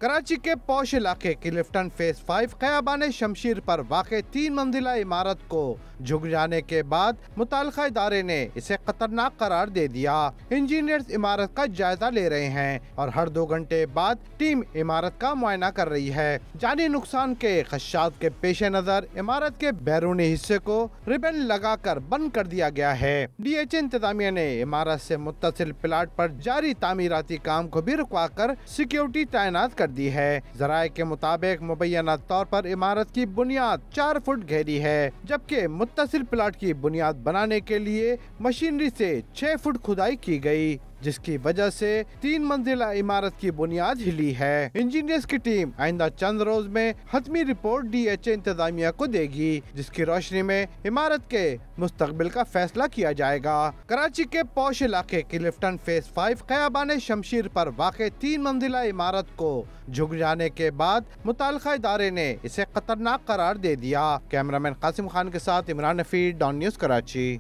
کراچی کے پوش علاقے کلفٹن فیس 5 خیابان شمشیر پر واقع 3 منزلہ عمارت کو جھک جانے کے بعد متعلقہ ادارے نے اسے خطرناک قرار دے دیا۔ انجینئرز عمارت کا جائزہ لے رہے ہیں اور ہر 2 گھنٹے بعد ٹیم عمارت کا معائنہ کر رہی ہے۔ جانی نقصان کے خدشات کے پیش نظر عمارت کے بیرونی حصے کو ربن لگا کر بند کر دیا گیا ہے۔ ڈی ایچ انتظامیہ نے عمارت سے متصل پلاٹ پر جاری تعمیراتی کام کو بھی رکوا کر سیکیورٹی تعینات کر دی ہے۔ ذرائع کے مطابق مبینہ طور پر عمارت کی بنیاد 4 فٹ گہری ہے، جبکہ متصل پلاٹ کی بنیاد بنانے کے لیے مشینری سے 6 فٹ کھدائی کی گئی، جس کی وجہ سے 3 منزلہ عمارت کی بنیاد ہلی ہے۔ انجینئرز کی ٹیم آئندہ چند روز میں حتمی رپورٹ ڈی ایچ انتظامیہ کو دے گی، جس کی روشنی میں عمارت کے مستقبل کا فیصلہ کیا جائے گا۔ کراچی کے پوش علاقے کلفٹن فیس 5 خیابان شمشیر پر واقع 3 منزلہ عمارت کو جھک جانے کے بعد متعلقہ ادارے نے اسے خطرناک قرار دے دیا۔ کیمرامین قاسم خان کے ساتھ عمران نفیر، ڈان نیوز کراچی۔